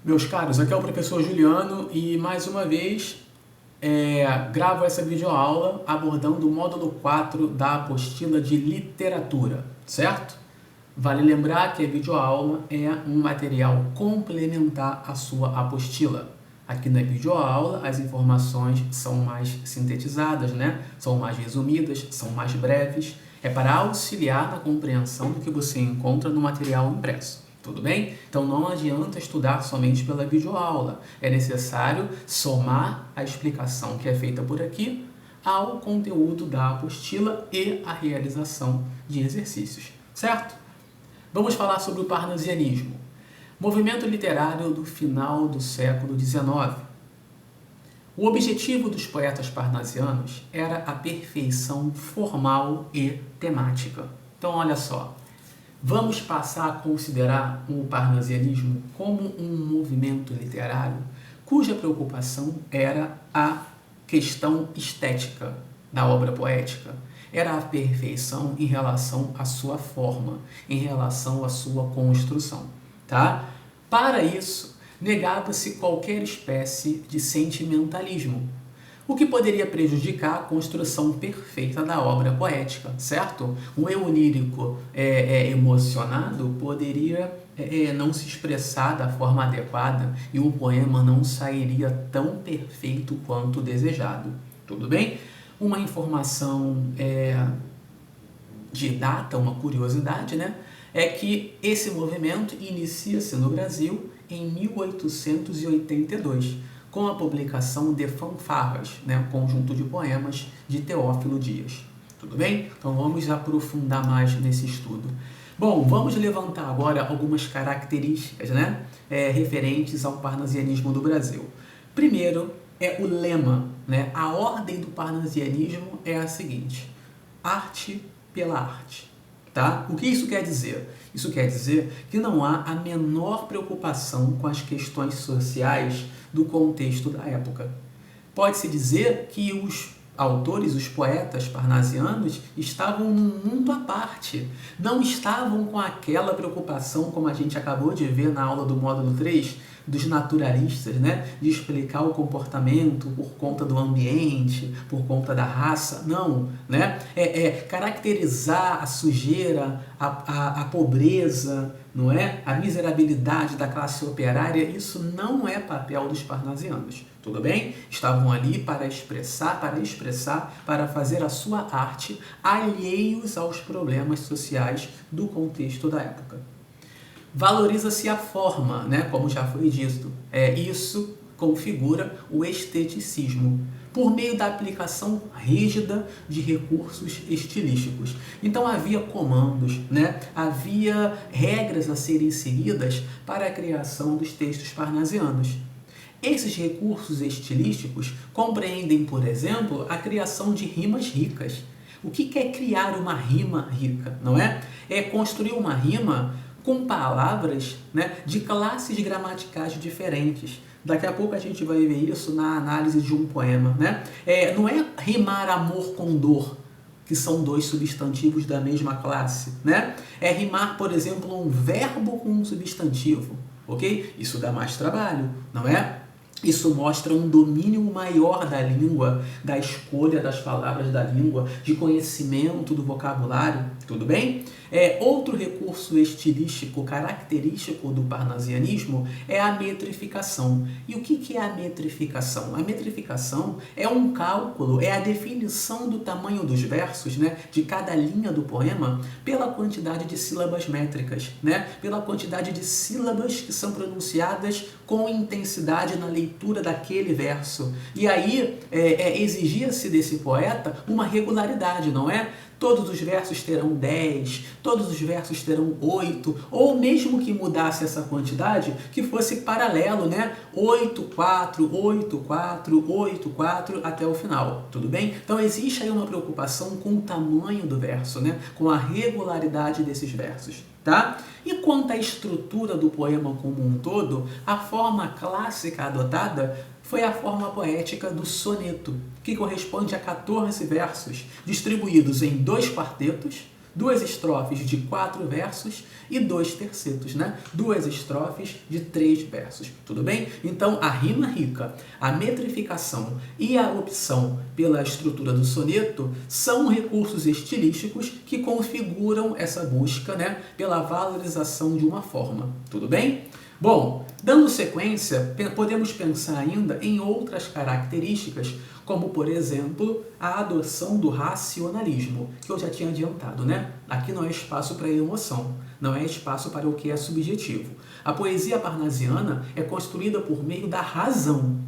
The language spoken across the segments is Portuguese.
Meus caros, aqui é o professor Juliano e mais uma vez gravo essa videoaula abordando o módulo 4 da apostila de literatura, certo? Vale lembrar que a videoaula é um material complementar à sua apostila. Aqui na videoaula as informações são mais sintetizadas, né? São mais resumidas, são mais breves. É para auxiliar na compreensão do que você encontra no material impresso. Tudo bem? Então não adianta estudar somente pela videoaula. É necessário somar a explicação que é feita por aqui ao conteúdo da apostila e a realização de exercícios. Certo? Vamos falar sobre o parnasianismo, movimento literário do final do século XIX. O objetivo dos poetas parnasianos era a perfeição formal e temática. Então, olha só, vamos passar a considerar o parnasianismo como um movimento literário cuja preocupação era a questão estética da obra poética. Era a perfeição em relação à sua forma, em relação à sua construção, tá? Para isso, negava-se qualquer espécie de sentimentalismo, o que poderia prejudicar a construção perfeita da obra poética, certo? Um eu lírico emocionado poderia não se expressar da forma adequada e o poema não sairia tão perfeito quanto desejado, tudo bem? Uma informação de data, uma curiosidade, né? É que esse movimento inicia-se no Brasil em 1882, com a publicação de Fanfarras, né? Um conjunto de poemas de Teófilo Dias. Tudo bem? Então vamos aprofundar mais nesse estudo. Bom, vamos levantar agora algumas características, né? Referentes ao parnasianismo do Brasil. Primeiro, é o lema, né? A ordem do parnasianismo é a seguinte: arte pela arte, tá? O que isso quer dizer? Isso quer dizer que não há a menor preocupação com as questões sociais do contexto da época. Pode-se dizer que os autores, os poetas parnasianos, estavam num mundo à parte. Não estavam com aquela preocupação, como a gente acabou de ver na aula do módulo 3, dos naturalistas, né? De explicar o comportamento por conta do ambiente, por conta da raça. Não, né? Caracterizar a sujeira, a pobreza, não é? A miserabilidade da classe operária, isso não é papel dos parnasianos. Tudo bem? Estavam ali para expressar, para fazer a sua arte alheios aos problemas sociais do contexto da época. Valoriza-se a forma, né? Como já foi dito. Isso configura o esteticismo, por meio da aplicação rígida de recursos estilísticos. Então havia comandos, né? Havia regras a serem seguidas para a criação dos textos parnasianos. Esses recursos estilísticos compreendem, por exemplo, a criação de rimas ricas. O que é criar uma rima rica, não é? É construir uma rima com palavras, né, de classes gramaticais diferentes. Daqui a pouco a gente vai ver isso na análise de um poema, né? Não é rimar amor com dor, que são dois substantivos da mesma classe, né? É rimar, por exemplo, um verbo com um substantivo, ok? Isso dá mais trabalho, não é? Isso mostra um domínio maior da língua, da escolha das palavras da língua, de conhecimento do vocabulário, tudo bem? Outro recurso estilístico característico do parnasianismo é a metrificação. E o que é a metrificação? A metrificação é um cálculo, é a definição do tamanho dos versos, né, de cada linha do poema, pela quantidade de sílabas métricas, né, pela quantidade de sílabas que são pronunciadas com intensidade na leitura daquele verso. E aí exigia-se desse poeta uma regularidade, não é? Todos os versos terão 10, todos os versos terão 8, ou mesmo que mudasse essa quantidade, que fosse paralelo, né? 8, 4, 8, 4, 8, 4, até o final, tudo bem? Então existe aí uma preocupação com o tamanho do verso, né? Com a regularidade desses versos, tá? E quanto à estrutura do poema como um todo, a forma clássica adotada foi a forma poética do soneto, que corresponde a 14 versos, distribuídos em 2 quartetos, 2 estrofes de 4 versos e 2 tercetos, né? 2 estrofes de 3 versos, tudo bem? Então, a rima rica, a metrificação e a opção pela estrutura do soneto são recursos estilísticos que configuram essa busca, né, pela valorização de uma forma, tudo bem? Bom, dando sequência, podemos pensar ainda em outras características, como, por exemplo, a adoção do racionalismo, que eu já tinha adiantado, né? Aqui não é espaço para emoção, não é espaço para o que é subjetivo. A poesia parnasiana é construída por meio da razão,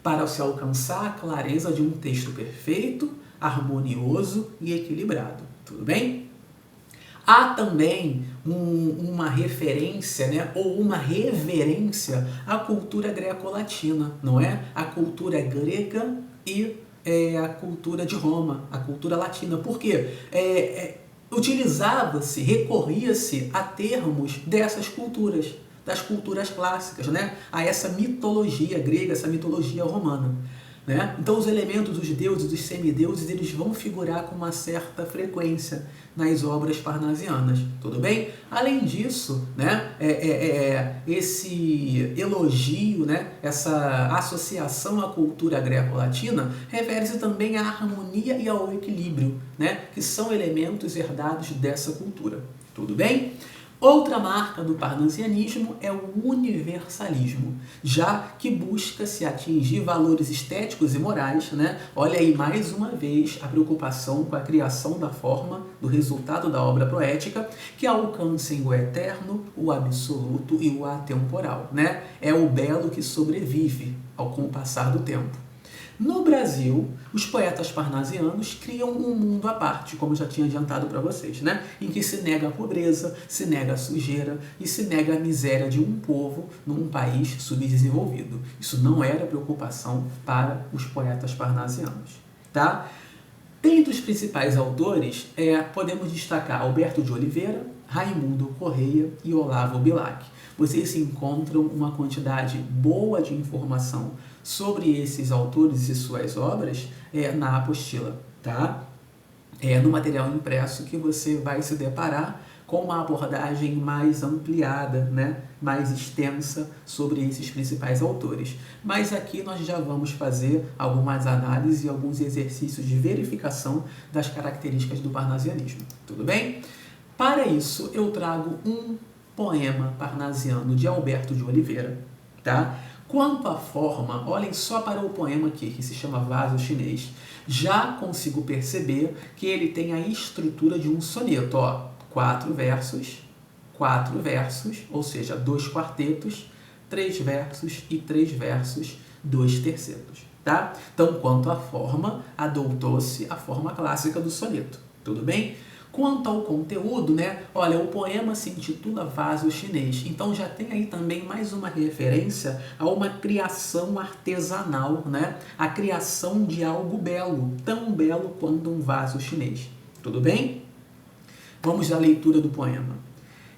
para se alcançar a clareza de um texto perfeito, harmonioso e equilibrado. Tudo bem? Há também uma referência, né, ou uma reverência à cultura greco-latina, não é? A cultura grega e a cultura de Roma, a cultura latina. Por quê? Utilizava-se, recorria-se a termos dessas culturas, das culturas clássicas, né? A essa mitologia grega, essa mitologia romana. Né? Então, os elementos dos deuses, dos semideuses, eles vão figurar com uma certa frequência nas obras parnasianas, tudo bem? Além disso, né, esse elogio, né, essa associação à cultura greco-latina refere-se também à harmonia e ao equilíbrio, né, que são elementos herdados dessa cultura, tudo bem? Outra marca do parnasianismo é o universalismo, já que busca-se atingir valores estéticos e morais, né? Olha aí mais uma vez a preocupação com a criação da forma, do resultado da obra poética, que alcancem o eterno, o absoluto e o atemporal, né? É o belo que sobrevive com o passar do tempo. No Brasil, os poetas parnasianos criam um mundo à parte, como já tinha adiantado para vocês, né? Em que se nega a pobreza, se nega a sujeira e se nega a miséria de um povo num país subdesenvolvido. Isso não era preocupação para os poetas parnasianos, tá? Dentre os principais autores, podemos destacar Alberto de Oliveira, Raimundo Correia e Olavo Bilac. Vocês encontram uma quantidade boa de informação sobre esses autores e suas obras na apostila, tá? No material impresso que você vai se deparar com uma abordagem mais ampliada, né? Mais extensa sobre esses principais autores. Mas aqui nós já vamos fazer algumas análises e alguns exercícios de verificação das características do parnasianismo, tudo bem? Para isso, eu trago um poema parnasiano de Alberto de Oliveira, tá? Quanto à forma, olhem só para o poema aqui, que se chama Vaso Chinês. Já consigo perceber que ele tem a estrutura de um soneto, ó, 4 versos, ou seja, 2 quartetos, 3 versos e 3 versos, 2 tercetos, tá? Então, quanto à forma, adotou-se a forma clássica do soneto, tudo bem? Quanto ao conteúdo, né? Olha, o poema se intitula Vaso Chinês, então já tem aí também mais uma referência a uma criação artesanal, né? A criação de algo belo, tão belo quanto um vaso chinês. Tudo bem? Vamos à leitura do poema.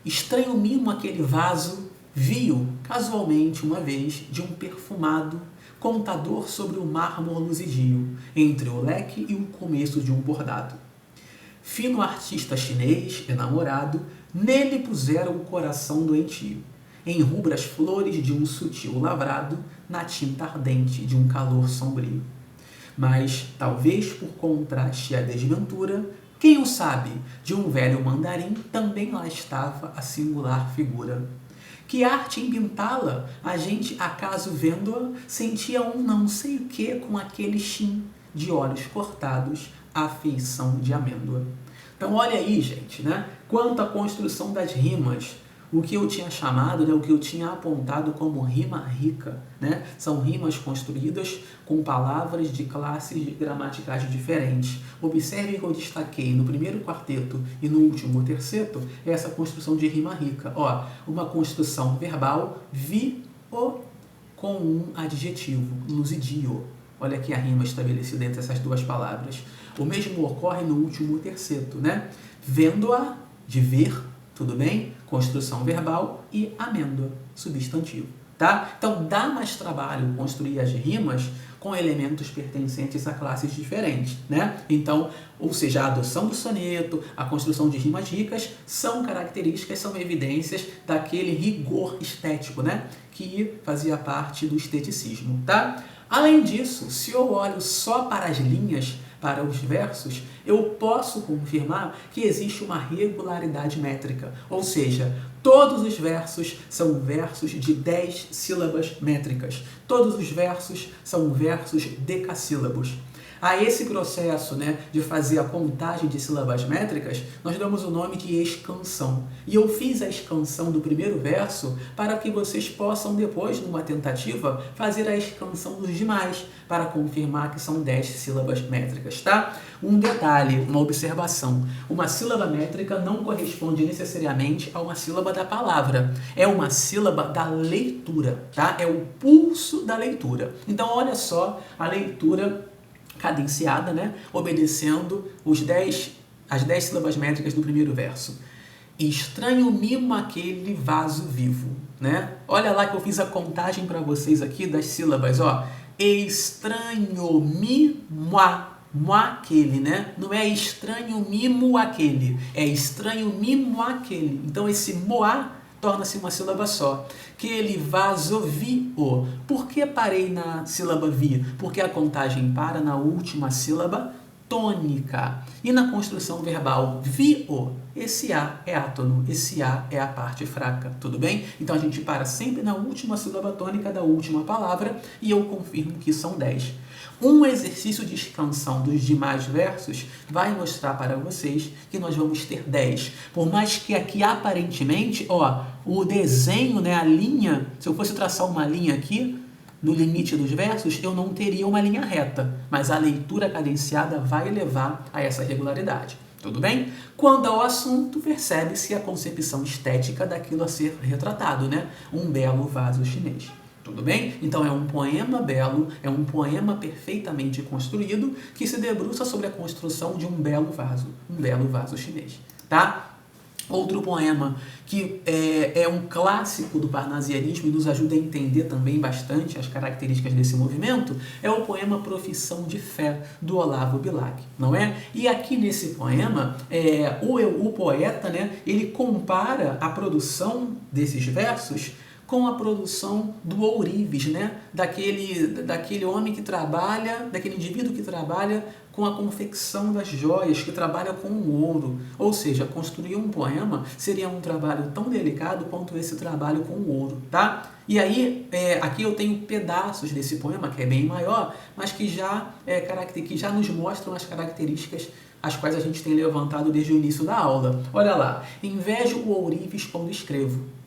Estranho mimo aquele vaso viu, casualmente uma vez, de um perfumado contador sobre o mármore luzidio, entre o leque e o começo de um bordado. Fino artista chinês, enamorado, nele puseram o coração doentio, em rubras flores de um sutil lavrado, na tinta ardente de um calor sombrio. Mas, talvez por contraste à desventura, quem o sabe, de um velho mandarim também lá estava a singular figura. Que arte em pintá-la, a gente, acaso vendo-a, sentia um não sei o que com aquele chin de olhos cortados, a feição de amêndoa. Então olha aí, gente, né? Quanto à construção das rimas, o que eu tinha chamado, né, o que eu tinha apontado como rima rica, né? São rimas construídas com palavras de classes gramaticais diferentes. Observe que eu destaquei no primeiro quarteto e no último terceto essa construção de rima rica. Ó, uma construção verbal, vi-o, com um adjetivo, luzidio. Olha aqui a rima estabelecida entre essas duas palavras. O mesmo ocorre no último terceto, né? Vendo-a, de ver, tudo bem? Construção verbal e amêndoa, substantivo. tá? Então dá mais trabalho construir as rimas com elementos pertencentes a classes diferentes, né? Então, ou seja, a adoção do soneto, a construção de rimas ricas são características, são evidências daquele rigor estético, né? Que fazia parte do esteticismo, tá? Além disso, se eu olho só para as linhas, para os versos, eu posso confirmar que existe uma regularidade métrica, ou seja, todos os versos são versos de 10 sílabas métricas. Todos os versos são versos decassílabos. A esse processo, né, de fazer a contagem de sílabas métricas, nós damos o nome de escansão. E eu fiz a escansão do primeiro verso para que vocês possam depois, numa tentativa, fazer a escansão dos demais, para confirmar que são 10 sílabas métricas, tá? Um detalhe, uma observação. Uma sílaba métrica não corresponde necessariamente a uma sílaba da palavra. É uma sílaba da leitura, tá? É o pulso da leitura. Então, olha só a leitura cadenciada, né? Obedecendo as 10 sílabas métricas do primeiro verso. Estranho mimo aquele vaso vivo, né? Olha lá que eu fiz a contagem para vocês aqui das sílabas, ó. Estranho mimo aquele, né? Não é estranho mimo aquele, é estranho mimo aquele. Então esse moá torna-se uma sílaba só. Que ele vasovio. Por que parei na sílaba vi? Porque a contagem para na última sílaba tônica. E na construção verbal vio, esse A é átono, esse A é a parte fraca, tudo bem? Então a gente para sempre na última sílaba tônica da última palavra e eu confirmo que são 10. Um exercício de escansão dos demais versos vai mostrar para vocês que nós vamos ter 10. Por mais que aqui aparentemente, ó, o desenho, né, a linha, se eu fosse traçar uma linha aqui, no limite dos versos, eu não teria uma linha reta, mas a leitura cadenciada vai levar a essa regularidade. Tudo bem? Quanto ao assunto, percebe-se a concepção estética daquilo a ser retratado, né? Um belo vaso chinês. Tudo bem? Então é um poema belo, é um poema perfeitamente construído que se debruça sobre a construção de um belo vaso chinês, tá? Outro poema que é um clássico do parnasianismo e nos ajuda a entender também bastante as características desse movimento é o poema Profissão de Fé, do Olavo Bilac, não é? E aqui nesse poema, o poeta, né, ele compara a produção desses versos com a produção do ourives, né? Daquele homem que trabalha, daquele indivíduo que trabalha com a confecção das joias, que trabalha com o ouro. Ou seja, construir um poema seria um trabalho tão delicado quanto esse trabalho com o ouro, tá? E aí, aqui eu tenho pedaços desse poema, que é bem maior, mas que já nos mostram as características as quais a gente tem levantado desde o início da aula. Olha lá, invejo o ourives quando escrevo.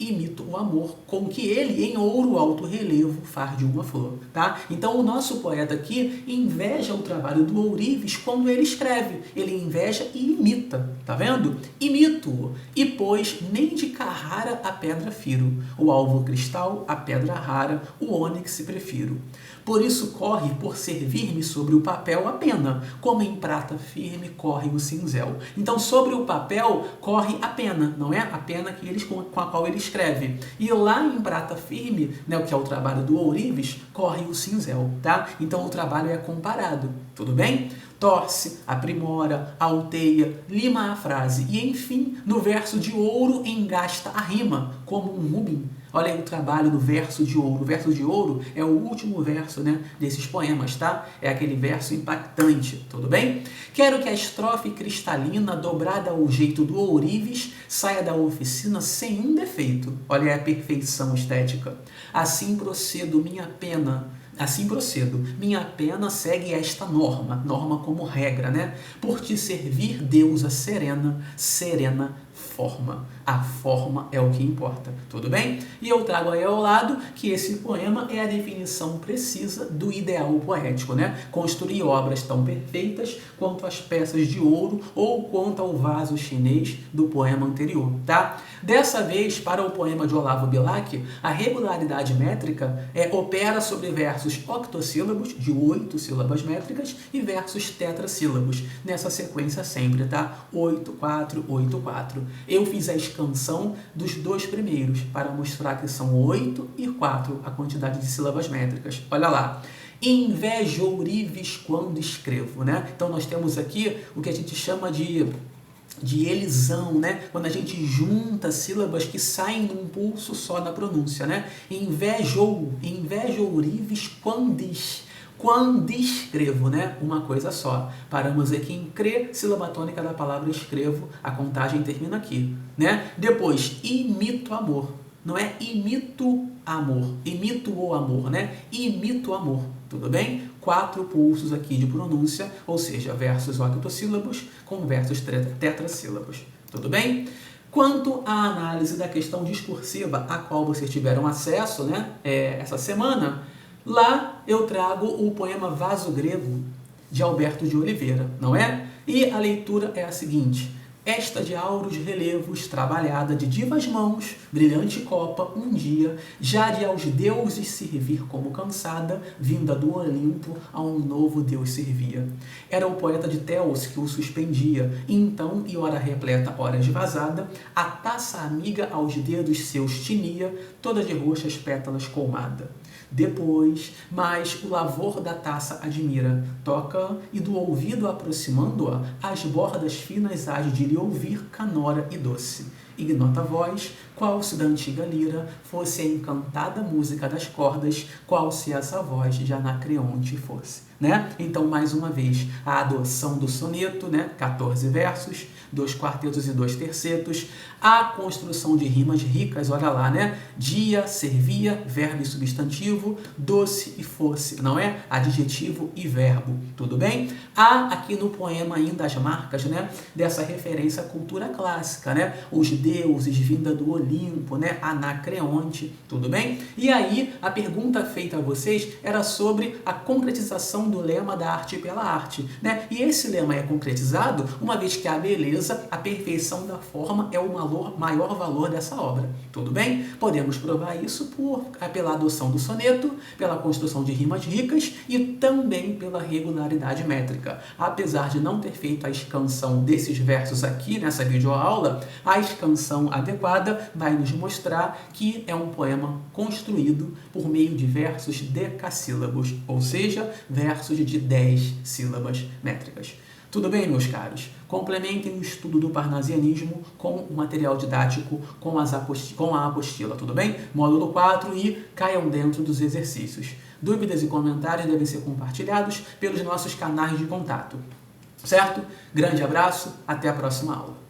Imito o amor com que ele, em ouro alto relevo, faz de uma flor, tá? Então, o nosso poeta aqui inveja o trabalho do ourives quando ele escreve. Ele inveja e imita, tá vendo? Imito-o, e pois nem de Carrara a pedra firo, o alvo cristal, a pedra rara, o ônix prefiro. Por isso corre por servir-me sobre o papel a pena, como em prata firme corre o cinzel. Então, sobre o papel corre a pena, não é? A pena com a qual ele escreve. E lá em prata firme, né, o que é o trabalho do ourives, corre o cinzel, tá? Então, o trabalho é comparado, tudo bem? Torce, aprimora, alteia, lima a frase e, enfim, no verso de ouro engasta a rima, como um rubim. Olha aí o trabalho do verso de ouro. O verso de ouro é o último verso, né, desses poemas, tá? É aquele verso impactante, tudo bem? Quero que a estrofe cristalina, dobrada ao jeito do ourives, saia da oficina sem um defeito. Olha aí a perfeição estética. Assim procedo, minha pena segue esta norma como regra, né? Por te servir, deusa serena, serena forma. A forma é o que importa, tudo bem? E eu trago aí ao lado que esse poema é a definição precisa do ideal poético, né? Construir obras tão perfeitas quanto as peças de ouro ou quanto ao vaso chinês do poema anterior, tá? Dessa vez, para o poema de Olavo Bilac, a regularidade métrica opera sobre versos octossílabos, de 8 sílabas métricas, e versos tetrassílabos, nessa sequência sempre, tá? 8, 4, 8, 4. Eu fiz a escala escansão dos dois primeiros, para mostrar que são 8 e 4 a quantidade de sílabas métricas. Olha lá. Invejourives quando escrevo, né? Então nós temos aqui o que a gente chama de elisão, né? Quando a gente junta sílabas que saem num pulso só na pronúncia, né? Invejourives quando escrevo, né? Uma coisa só. Paramos aqui em cre, sílaba tônica da palavra escrevo, a contagem termina aqui, né? Depois, imito amor. Não é imito o amor, né? Imito amor, tudo bem? 4 pulsos aqui de pronúncia, ou seja, versos octossílabos com versos tetrassílabos, tudo bem? Quanto à análise da questão discursiva, a qual vocês tiveram acesso, né, essa semana, lá eu trago o poema Vaso Grego, de Alberto de Oliveira, não é? E a leitura é a seguinte: esta de auros relevos, trabalhada de divas mãos, brilhante copa, um dia, já de aos deuses servir como cansada, vinda do Olimpo, a um novo deus servia. Era o poeta de Teos que o suspendia, e então, e ora repleta, ora esvazada, a taça amiga aos dedos seus tinia, toda de roxas pétalas colmada. Depois, mais o lavor da taça admira, toca e do ouvido aproximando-a, as bordas finas hás de lhe ouvir canora e doce. Ignota a voz, qual se da antiga lira fosse a encantada música das cordas, qual se essa voz de Anacreonte fosse. Né? Então, mais uma vez, a adoção do soneto, né? 14 versos, 2 quartetos e 2 tercetos, a construção de rimas ricas, olha lá, né? Dia, servia, verbo e substantivo, doce e fosse, não é? Adjetivo e verbo, tudo bem? Há aqui no poema ainda as marcas, né? Dessa referência à cultura clássica, né? Os deuses, vinda do Olimpo, né? Anacreonte, tudo bem? E aí, a pergunta feita a vocês era sobre a concretização do lema da arte pela arte, né? E esse lema é concretizado uma vez que a beleza, a perfeição da forma é o maior valor dessa obra, tudo bem? Podemos provar isso pela adoção do soneto, pela construção de rimas ricas e também pela regularidade métrica. Apesar de não ter feito a escansão desses versos aqui nessa videoaula, a escansão adequada vai nos mostrar que é um poema construído por meio de versos decassílabos, ou seja, versos de 10 sílabas métricas. Tudo bem, meus caros? Complementem o estudo do parnasianismo com o material didático, com a apostila, tudo bem? Módulo 4 e caiam dentro dos exercícios. Dúvidas e comentários devem ser compartilhados pelos nossos canais de contato. Certo? Grande abraço, até a próxima aula.